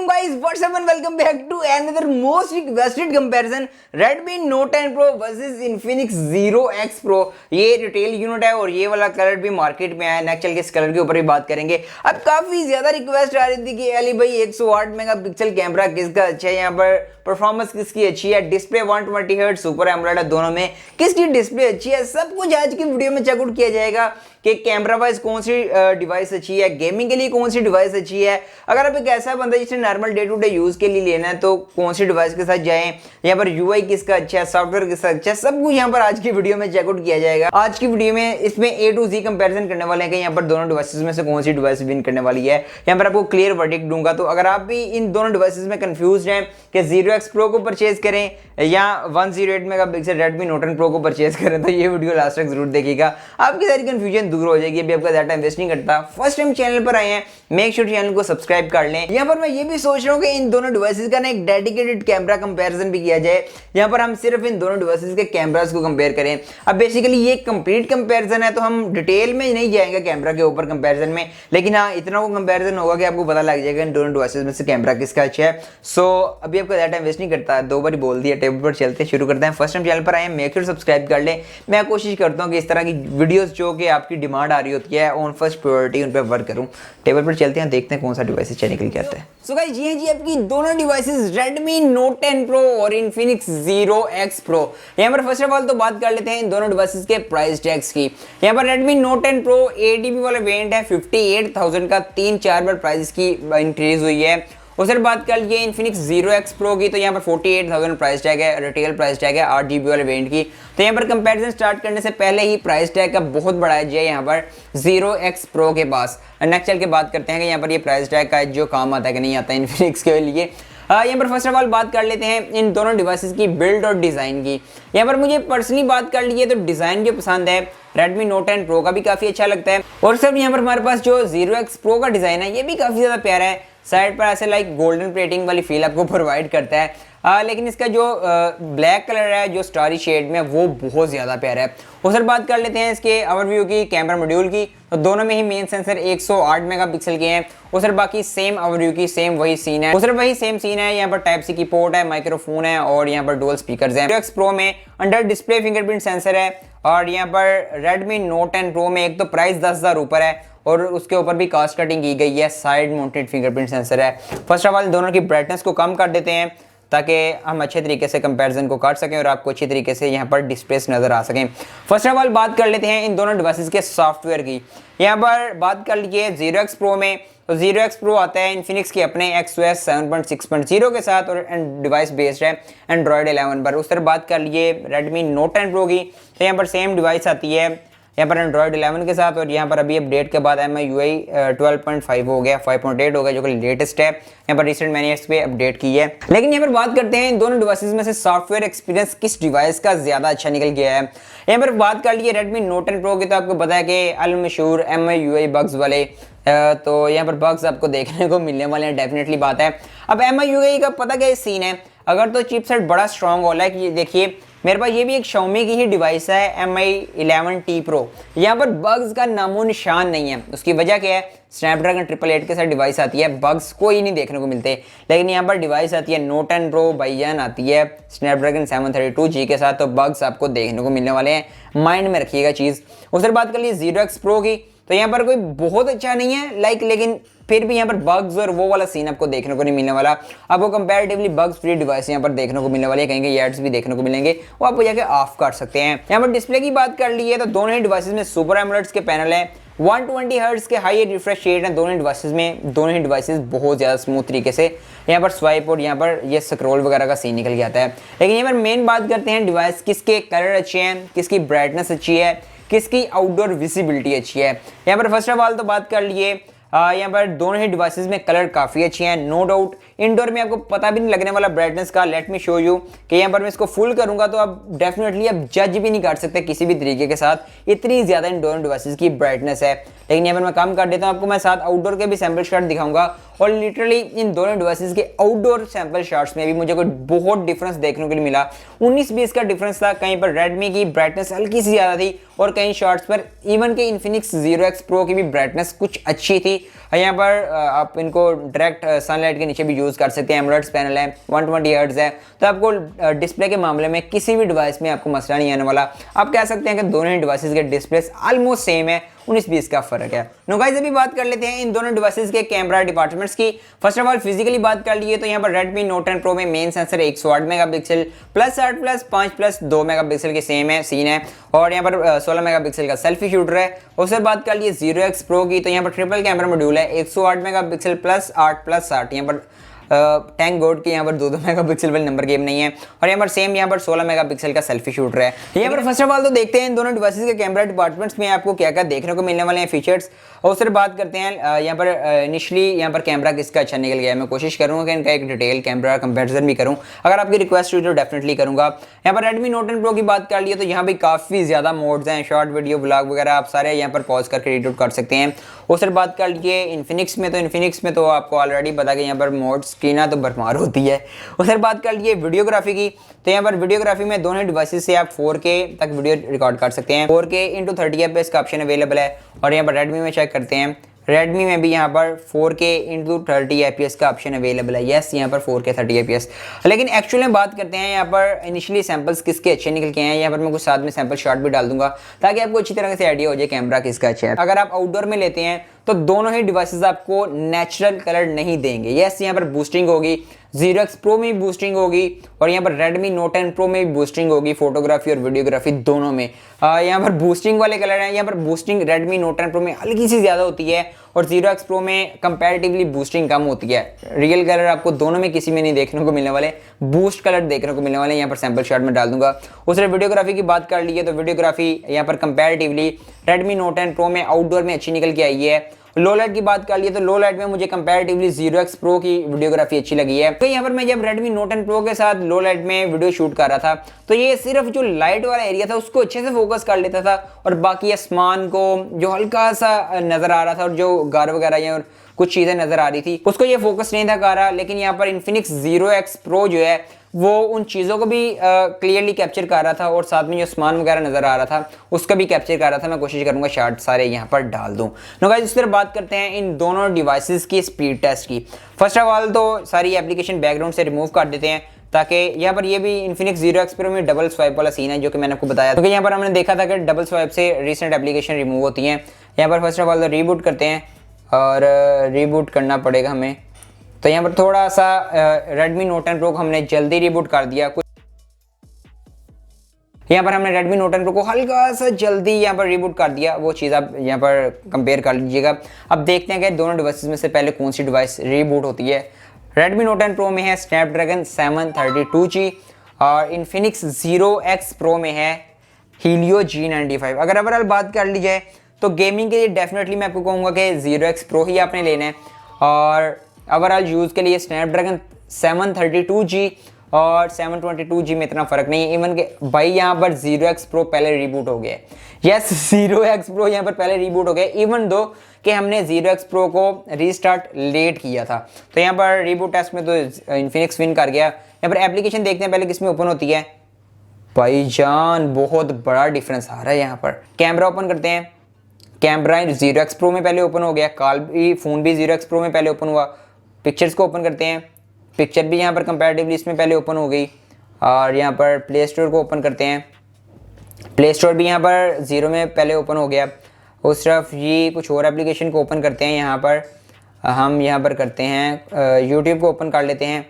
Alaikum guys, what's up and welcome back to another most requested comparison Redmi Note 10 Pro versus Infinix Zero X Pro। ये retail unit है और ये वाला colour भी market में आया। नेक्स्ट चल के इस कलर के ऊपर भी बात करेंगे। अब काफी ज्यादा रिक्वेस्ट आ रही थी कि अली भाई 108 मेगापिक्सल कैमरा किसका अच्छा है, यहाँ पर परफॉर्मेंस किसकी अच्छी है, डिस्प्ले 120 हर्ट्ज सुपर एमोलेड दोनों में किसकी डिस्प्ले अच्छी है, सब कुछ आज की वीडियो में चेकआउट किया जाएगा कि कैमरा वाइज कौन सी डिवाइस अच्छी है, गेमिंग के लिए कौन सी डिवाइस अच्छी है। अगर आप एक ऐसा बंदा जिसने normal day to day use के लिए लेना है तो कौन सी डिवाइस के साथ जाएं, यहाँ पर यूआई किसका अच्छा है, सॉफ्टवेयर किसका अच्छा है, सब कुछ यहाँ पर आज की वीडियो में चेकआउट किया जाएगा। आज की वीडियो में इसमें ए टू जी कंपेरिजन करने वाले हैं कि यहाँ पर दोनों डिवाइसेस में से कौन सी डिवाइस विन करने वाली है। यहाँ पर आपको क्लियर वर्डिक्ट दूंगा। तो अगर आप भी इन दोनों डिवाइसेस में कंफ्यूज हैं कि Zero X Pro को परचेज करें या 108 मेगापिक्सल Redmi Note 10 Pro को परचेज करें तो ये वीडियो लास्ट तक जरूर देखिएगा, आपकी सारी कंफ्यूजन दूर हो जाएगी। अभी आपका ज़्यादा टाइम वेस्ट नहीं करता, फर्स्ट टाइम चैनल पर आए हैं मेक श्योर चैनल को सब्सक्राइब कर लें। यहाँ पर मैं ये भी सोच रहा हूँ कि इन दोनों डिवाइसेस का ना एक डेडिकेटेड कैमरा कंपैरिजन भी किया जाए, यहाँ पर हम सिर्फ इन दोनों डिवाइसेस के कैमरास को कंपेयर करें। अब बेसिकली ये कंप्लीट कंपैरिजन है तो हम डिटेल में नहीं जाएंगे कैमरा के ऊपर कंपैरिजन में, लेकिन हाँ इतना वो कंपैरिजन होगा कि आपको पता लग जाएगा इन दोनों डिवाइसेस में से कैमरा किसका अच्छा है। सो अभी आपका ज़्यादा टाइम वेस्ट नहीं करता, दो बार बोल दिया, टेबल पर चलते शुरू करते हैं। फर्स्ट टाइम चैनल पर आए मेक श्योर सब्सक्राइब कर लें। मैं कोशिश करता हूँ कि इस तरह की वीडियोस जो कि आपकी डिमांड आ रही होती है ऑन फर्स्ट प्रायोरिटी उन पर वर्क करूँ। टेबल पर चलते हैं, देखते हैं कौन सा डिवाइस अच्छा निकल के आता है। सो गाइस जी हाँ जी, आपकी दोनों डिवाइसेस Redmi Note 10 Pro और Infinix Zero X Pro। यहाँ पर फर्स्ट ऑफ ऑल तो बात कर लेते हैं इन दोनों डिवाइसेस के प्राइस टैग्स की। यहाँ पर Redmi Note 10 Pro 8GB वाला वेरिएंट है, 58,000 का 3-4 बार प्राइस की इंक्रीज हुई है। उससे बात कर लिए Infinix Zero X Pro की तो यहाँ पर 48,000 प्राइस टैग है, रिटेल प्राइस टैग है 8GB वाले वेरिएंट की। तो यहाँ पर कंपैरिजन स्टार्ट करने से पहले ही प्राइस टैग का बहुत बढ़ाया जाए यहाँ पर Zero X Pro के पास। नेक्स्ट चल के बात करते हैं कि यहाँ पर ये प्राइस टैग का जो काम आता है कि नहीं आता Infinix के लिए। यहाँ पर फर्स्ट ऑफ ऑल बात कर लेते हैं इन दोनों डिवाइसेस की बिल्ड और डिज़ाइन की। यहाँ पर मुझे पर्सनली बात कर लीजिए तो डिज़ाइन जो पसंद है Redmi Note 10 Pro का भी काफ़ी अच्छा लगता है। और सब यहाँ पर हमारे पास जो Zero X Pro का डिज़ाइन है ये भी काफ़ी ज़्यादा प्यारा है, साइड पर ऐसे लाइक गोल्डन प्लेटिंग वाली फील आपको प्रोवाइड करता है। लेकिन इसका जो ब्लैक कलर है जो स्टारी शेड में वो बहुत ज़्यादा प्यारा है। उस बात कर लेते हैं इसके ओवरव्यू की, कैमरा मॉड्यूल की। तो दोनों में ही मेन सेंसर 108 मेगापिक्सल के हैं। उस बाकी सेम ओवरव्यू की सेम वही सीन है, उस वही सेम सीन है। यहाँ पर टाइप सी की पोर्ट है, माइक्रोफोन है और यहाँ पर डुअल स्पीकर्स हैं। Zero X Pro में अंडर डिस्प्ले फिंगरप्रिंट सेंसर है और यहाँ पर Redmi Note 10 Pro में एक तो प्राइस 10,000 ऊपर है और उसके ऊपर भी कास्ट कटिंग की गई है, साइड माउंटेड फिंगरप्रिंट सेंसर है। फर्स्ट ऑफ ऑल दोनों की ब्राइटनेस को कम कर देते हैं ताकि हम अच्छे तरीके से कंपैरिजन को कर सकें और आपको अच्छी तरीके से यहाँ पर डिस्प्लेस नज़र आ सकें। फर्स्ट ऑफ ऑल बात कर लेते हैं इन दोनों डिवाइसेस के सॉफ्टवेयर की। यहाँ पर बात कर लीजिए Zero X Pro में तो Zero X Pro आता है Infinix के अपने XOS 7.6.0 के साथ और डिवाइस बेस्ड है Android 11 पर। उस तरह बात कर लीजिए Redmi Note 10 Pro की तो यहाँ पर सेम डिवाइस आती है यहाँ पर Android 11 के साथ और यहाँ पर अभी अपडेट के बाद MIUI 12.5 हो गया, 5.8 हो गया जो कि लेटेस्ट है। यहाँ पर रिसेंट मैंने इस पर अपडेट की है। लेकिन यहाँ पर बात करते हैं इन दोनों डिवाइसेस में से सॉफ्टवेयर एक्सपीरियंस किस डिवाइस का ज़्यादा अच्छा निकल गया है। यहाँ पर बात कर लिए Redmi Note 10 Pro की तो आपको पता है कि अल मशहूर MIUI बग्स वाले, तो यहाँ पर बग्स आपको देखने को मिलने वाले हैं, डेफिनेटली बात है। अब MIUI का पता क्या सीन है, अगर तो चिपसेट बड़ा स्ट्रॉन्ग वाला है कि देखिए मेरे पास ये भी एक Xiaomi की ही डिवाइस है Mi 11T Pro, यहाँ पर बग्स का नामो निशान नहीं है। उसकी वजह क्या है, स्नैपड्रैगन 888 के साथ डिवाइस आती है, बग्स कोई नहीं देखने को मिलते। लेकिन यहाँ पर डिवाइस आती है Note 10 Pro बाईजान आती है स्नैपड्रैगन 732G के साथ, तो बग्स आपको देखने को मिलने वाले हैं, माइंड में रखिएगा चीज़। उस बात कर लीजिए Zero X Pro की तो यहाँ पर कोई बहुत अच्छा नहीं है लेकिन फिर भी यहाँ पर बग्स और वो वाला सीन आपको देखने को नहीं मिलने वाला। आपको कंपैरेटिवली बग्स फ्री डिवाइस यहाँ पर देखने को मिलने वाली है, कहीं एड्स भी देखने को मिलेंगे, वो आप जाके ऑफ कर सकते हैं। यहाँ पर डिस्प्ले की बात कर ली है तो दोनों ही डिवाइसेस में सुपर एमोलेड्स के पैनल है, 120 हर्ट्ज के हाई रिफ्रेश रेट है दोनों ही डिवाइसेस में। दोनों ही डिवाइसेस बहुत ज़्यादा स्मूथ तरीके से यहाँ पर स्वाइप और यहाँ पर ये स्क्रॉल वगैरह का सीन निकल के आता है। लेकिन यहाँ पर मेन बात करते हैं डिवाइस किसके कलर अच्छे हैं, किसकी ब्राइटनेस अच्छी है, किसकी आउटडोर विजिबिलिटी अच्छी है। यहाँ पर फर्स्ट ऑफ ऑल तो बात कर लिए यहाँ पर दोनों ही डिवाइसेस में कलर काफ़ी अच्छे हैं, नो डाउट। इंडोर में आपको पता भी नहीं लगने वाला ब्राइटनेस का। लेट मी शो यू कि यहाँ पर मैं इसको फुल करूँगा तो आप डेफिनेटली आप जज भी नहीं कर सकते किसी भी तरीके के साथ, इतनी ज़्यादा इन दोनों डिवाइसेस की ब्राइटनेस है। लेकिन यहाँ पर मैं कम कर देता हूँ, आपको मैं साथ आउटडोर के भी सैम्पल शॉट दिखाऊंगा और लिटरली इन दोनों डिवाइसेस के आउटडोर सैंपल शॉट्स में भी मुझे कोई बहुत डिफरेंस देखने को नहीं मिला। 19-20 का डिफरेंस था, कहीं पर रेडमी की ब्राइटनेस हल्की सी ज़्यादा थी और कई शॉट्स पर इवन के इन्फिनिक्स जीरो एक्स प्रो की भी ब्राइटनेस कुछ अच्छी थी। यहाँ पर आप इनको डायरेक्ट सनलाइट के नीचे भी यूज़ कर सकते हैं, एमोलेड पैनल है, 120 हर्ट्ज है, तो आपको डिस्प्ले के मामले में किसी भी डिवाइस में आपको मसला नहीं आने वाला। आप कह सकते हैं कि दोनों ही डिवाइसेस के डिस्प्ले ऑलमोस्ट सेम है, 19-20 का फर्क है। नो गाइस, अभी बात कर लेते हैं इन दोनों डिवाइसेस के कैमरा डिपार्टमेंट्स की। फर्स्ट ऑफ ऑल फिजिकली बात कर लिए तो यहाँ पर Redmi Note 10 Pro में main sensor 108 megapixel plus 8 plus 5 plus 2 megapixel के सेम है सीन है, और यहाँ पर 16 मेगापिक्सल का सेल्फी शूटर है। उससे बात कर लिए Zero X Pro की, तो यहाँ पर ट्रिपल कैमरा मॉड्यूल है, 108 मेगापिक्सल प्लस 8 प्लस 8, यहाँ पर टैंक गोड की यहाँ पर 2-2 मेगापिक्सल वाली नंबर गेम नहीं है, और यहाँ पर सेम यहाँ पर 16 मेगापिक्सल का सेल्फी शूटर है। यहाँ पर फर्स्ट ऑफ ऑल तो देखते हैं इन दोनों डिवाइसेस के कैमरा डिपार्टमेंट्स में आपको क्या क्या देखने को मिलने वाले हैं फीचर्स, और उससे बात करते हैं यहाँ पर इनिशियली यहाँ पर कैमरा किसका अच्छा निकल गया है। मैं कोशिश करूँगा कि इनका एक डिटेल कैमरा कंपेरिजन भी करूँ, अगर आपकी रिक्वेस्ट हुई तो डेफिनेटली करूँगा। यहाँ पर Redmi Note 10 Pro की बात कर लिए तो यहाँ भी काफ़ी ज़्यादा मोड्स हैं, शॉर्ट वीडियो ब्लॉग वगैरह आप सारे यहाँ पर पॉज करके एडिट आउट कर सकते हैं। उससे बात कर लिए इन्फिनिक्स में तो आपको ऑलरेडी पता कि यहाँ पर मोड्स की ना तो भरमार होती है। उससे बात कर लिए वीडियोग्राफी की, तो यहाँ पर वीडियोग्राफी में दोनों डिवाइसेस से आप 4K तक वीडियो रिकॉर्ड कर सकते हैं। 4K × 30 FPS का ऑप्शन अवेलेबल है, और यहाँ पर Redmi में चेक करते हैं, Redmi में भी यहाँ पर 4K × 30 FPS का ऑप्शन अवेलेबल है। यस, यहाँ पर 4K 30 FPS। लेकिन एक्चुअल में बात करते हैं यहाँ पर इनिशियली सैंपल्स किसके अच्छे निकल के हैं, यहाँ पर मैं कुछ साथ में सैंपल शॉट भी डाल दूंगा ताकि आपको अच्छी तरह से आइडिया हो जाए कैमरा किसका अच्छा है। अगर आप आउटडोर में लेते हैं तो दोनों ही डिवाइसेस आपको नेचुरल कलर नहीं देंगे। यस, यहाँ पर बूस्टिंग होगी, Zero X Pro में भी बूस्टिंग होगी, और यहाँ पर Redmi Note 10 Pro में भी बूस्टिंग होगी, फोटोग्राफी और वीडियोग्राफी दोनों में। यहाँ पर बूस्टिंग वाले कलर हैं, यहाँ पर बूस्टिंग Redmi Note 10 Pro में हल्की सी ज़्यादा होती है और Zero X Pro में कंपैरेटिवली बूस्टिंग कम होती है। रियल कलर आपको दोनों में किसी में नहीं देखने को मिलने वाले, बूस्ट कलर देखने को मिलने वाले। यहाँ पर सैंपल शॉट में डाल दूंगा। उससे वीडियोग्राफी की बात कर ली है तो वीडियोग्राफी यहाँ पर कंपैरेटिवली Redmi Note 10 Pro में आउटडोर में अच्छी निकल के आई है। लो लाइट की बात कर लिए तो लो लाइट में मुझे कंपैरेटिवली Zero X Pro की वीडियोग्राफी अच्छी लगी है। तो यहाँ पर मैं जब Redmi Note 10 Pro के साथ लो लाइट में वीडियो शूट कर रहा था तो ये सिर्फ जो लाइट वाला एरिया था उसको अच्छे से फोकस कर लेता था, और बाकी आसमान को जो हल्का सा नजर आ रहा था और जो गार वगैरह या और कुछ चीजें नजर आ रही थी उसको ये फोकस नहीं था कर रहा। लेकिन यहाँ पर Infinix Zero X Pro जो है वो उन चीज़ों को भी क्लियरली कैप्चर कर रहा था, और साथ में जो आसमान वगैरह नज़र आ रहा था उसका भी कैप्चर कर रहा था। मैं कोशिश करूंगा शॉट सारे यहाँ पर डाल दूँ। नो गाइस, इस तरह बात करते हैं इन दोनों डिवाइसेस की स्पीड टेस्ट की। फर्स्ट ऑफ ऑल तो सारी एप्लीकेशन बैकग्राउंड से रिमूव कर देते हैं, ताकि यहाँ पर ये भी Infinix Zero X Pro में डबल स्वाइप वाला सीन है जो कि मैंने आपको बताया, क्योंकि यहाँ पर हमने देखा था कि डबल स्वाइप से रिसेंट एप्लीकेशन रिमूव होती हैं। यहाँ पर फर्स्ट ऑफ ऑल तो रीबूट करते हैं, और रीबूट करना पड़ेगा हमें। तो यहाँ पर थोड़ा सा Redmi Note 10 Pro को हमने जल्दी रीबूट कर दिया। यहाँ पर हमने Redmi Note 10 Pro को हल्का सा जल्दी यहाँ पर रीबूट कर दिया। वो चीज़ आप यहाँ पर कंपेयर कर लीजिएगा। अब देखते हैं कि दोनों डिवाइसेस में से पहले कौन सी डिवाइस रीबूट होती है। Redmi Note 10 Pro में है Snapdragon 732G, और Infinix Zero X Pro में है Helio G95। अगर ओवरऑल बात कर ली जाए तो गेमिंग के लिए डेफिनेटली मैं आपको कहूँगा कि Zero X Pro ही आपने लेना है, और ओवरऑल यूज़ के लिए Snapdragon 732G और 722G में इतना फ़र्क नहीं है। इवन के भाई यहाँ पर Zero X Pro पहले रीबूट हो गया। यस, Zero X Pro यहाँ पर पहले रीबूट हो गया, इवन दो कि हमने Zero X Pro को रीस्टार्ट लेट किया था। तो यहाँ पर रीबूट टेस्ट में तो Infinix विन कर गया। यहाँ पर एप्लीकेशन देखते हैं पहले किस में ओपन होती है। भाईजान बहुत बड़ा डिफरेंस आ रहा है। यहाँ पर कैमरा ओपन करते हैं, कैमरा Zero X Pro में पहले ओपन हो गया, कॉल भी फ़ोन भी Zero X Pro में पहले ओपन हुआ। पिक्चर्स को ओपन करते हैं, पिक्चर भी यहाँ पर कंपैरेटिवली इसमें पहले ओपन हो गई। और यहाँ पर प्ले स्टोर को ओपन करते हैं, प्ले स्टोर भी यहाँ पर ज़ीरो में पहले ओपन हो गया। उस तरफ ये कुछ और एप्लीकेशन को ओपन करते हैं। यहाँ पर हम यहाँ पर करते हैं यूट्यूब को ओपन कर लेते हैं।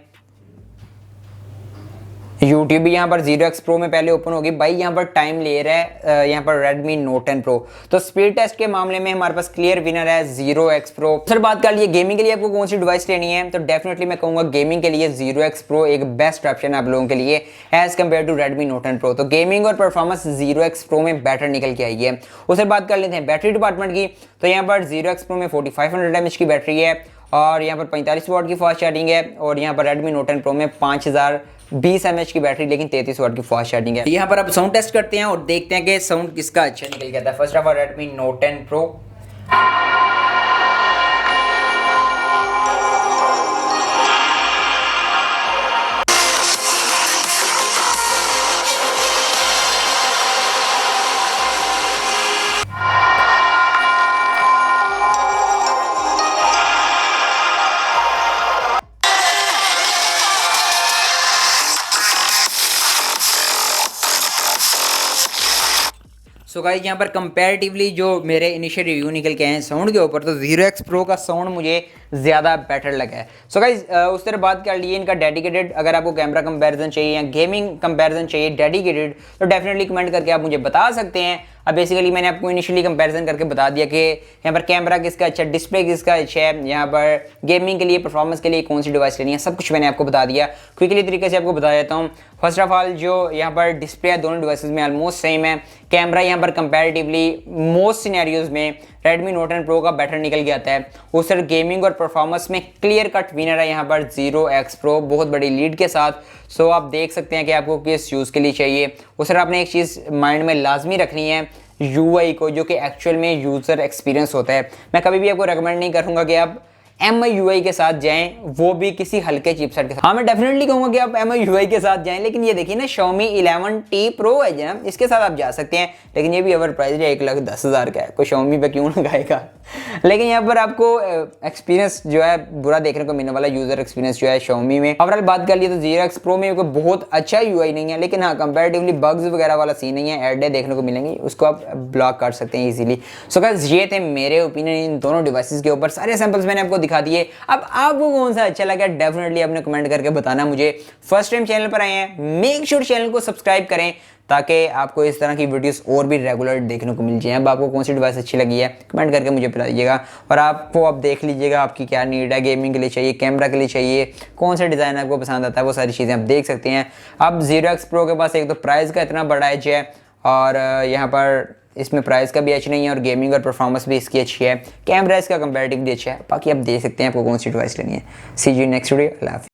यूट्यूब भी यहाँ पर Zero X Pro में पहले ओपन होगी। भाई यहाँ पर टाइम ले रहा है यहाँ पर Redmi Note 10 Pro। तो स्पीड टेस्ट के मामले में हमारे पास क्लियर विनर है Zero X Pro। सर बात कर लिए गेमिंग के लिए आपको कौन सी डिवाइस लेनी है, तो डेफिनेटली मैं कहूँगा गेमिंग के लिए Zero X Pro एक बेस्ट ऑप्शन है आप लोगों के लिए as compare to Redmi Note 10 Pro। तो गेमिंग और परफॉर्मेंस Zero X Pro में बेटर निकल के आई है। उससे बात कर लेते हैं बैटरी डिपार्टमेंट की, तो यहाँ पर Zero X Pro में 4500 mAh की बैटरी है, और यहाँ पर 45 वाट की फास्ट चार्जिंग है। और यहाँ पर Redmi Note 10 Pro में 5020 mAh की बैटरी लेकिन 33 वाट की फास्ट चार्जिंग है। यहाँ पर अब साउंड टेस्ट करते हैं और देखते हैं कि साउंड किसका अच्छा निकल गया था। First of all Redmi Note 10 Pro so guys यहाँ पर कंपैरेटिवली जो मेरे इनिशियल रिव्यू निकल के हैं साउंड के ऊपर, तो Zero X Pro का साउंड मुझे ज़्यादा बेटर लगा है। सो गाइस उस तरह बात कर लिए इनका डेडिकेटेड, अगर आपको कैमरा कंपैरिजन चाहिए या गेमिंग कंपैरिजन चाहिए डेडिकेटेड, तो डेफिनेटली कमेंट करके आप मुझे बता सकते हैं। अब बेसिकली मैंने आपको इनिशियली कंपैरिजन करके बता दिया कि यहाँ पर कैमरा किसका अच्छा, डिस्प्ले किसका अच्छा है, यहाँ पर गेमिंग के लिए, परफॉर्मेंस के लिए कौन सी डिवाइस लेनी है, सब कुछ मैंने आपको बता दिया। क्विकली तरीके से आपको बता देता हूँ। फर्स्ट ऑफ ऑल जो यहाँ पर डिस्प्ले है दोनों डिवाइसेस में ऑलमोस्ट सेम है। कैमरा यहाँ पर कंपैरेटिवली मोस्ट सिनेरियोज में Redmi Note 10 Pro का बेटर निकल के आता है। उस तरह गेमिंग और परफॉर्मेंस में क्लियर कट विनर है यहाँ पर Zero X Pro, बहुत बड़ी लीड के साथ। सो आप देख सकते हैं कि आपको किस यूज़ के लिए चाहिए। उस तरह आपने एक चीज़ माइंड में लाजमी रखनी है, UI को, जो कि एक्चुअल में यूज़र एक्सपीरियंस होता है। मैं कभी भी आपको रिकमेंड नहीं करूँगा कि आप MI UI के साथ जाएं, वो भी किसी हल्के चिपसेट के साथ। हाँ, मैं डेफिनेटली कहूँगा कि आप MI UI के साथ जाएं, लेकिन ये देखिए ना Xiaomi 11T Pro है ना, इसके साथ आप जा सकते हैं, लेकिन ये भी ओवर प्राइस है, 1,10,000 का है। कोई Xiaomi पे क्यों लगाएगा। लेकिन यहाँ पर आपको एक्सपीरियंस जो है बुरा देखने को मिलने वाला, यूजर एक्सपीरियंस जो है Xiaomi में। ओवरऑल बात कर लिए तो Zero X Pro में कोई बहुत अच्छा UI नहीं है, लेकिन हाँ कंपैरेटिवली बग्स वगैरह वाला सीन नहीं है, एड देखने को मिलेंगे, उसको आप ब्लॉक कर सकते हैं इजीली। सो गाइस ये थे मेरे ओपिनियन इन दोनों डिवाइसेस के ऊपर। सारे सैंपल्स मैंने आपको दिखा दिए। अब आपको कौन सा अच्छा लगा डेफिनेटली आपने कमेंट करके बताना मुझे। फर्स्ट टाइम चैनल पर आए हैं, मेक श्योर चैनल को सब्सक्राइब करें ताकि आपको इस तरह की वीडियोस और भी रेगुलर देखने को मिल जाए। अब आपको कौन सी डिवाइस अच्छी लगी है कमेंट करके मुझे बता दीजिएगा, और आपको अब देख लीजिएगा आपकी क्या नीड है, गेमिंग के लिए चाहिए, कैमरा के लिए चाहिए, कौन सा डिज़ाइन आपको पसंद आता है, वो सारी चीज़ें आप देख सकते हैं। अब Zero X Pro के पास एक तो प्राइस का इतना बड़ा एज है, और यहाँ पर इसमें प्राइस का भी अच्छी नहीं है, और गेमिंग और परफॉर्मेंस भी इसकी अच्छी है, कैमरा इसका कंपैरेटिवली अच्छा है। बाकी आप देख सकते हैं आपको कौन सी डिवाइस लेनी है। सी यू नेक्स्ट वीडियो।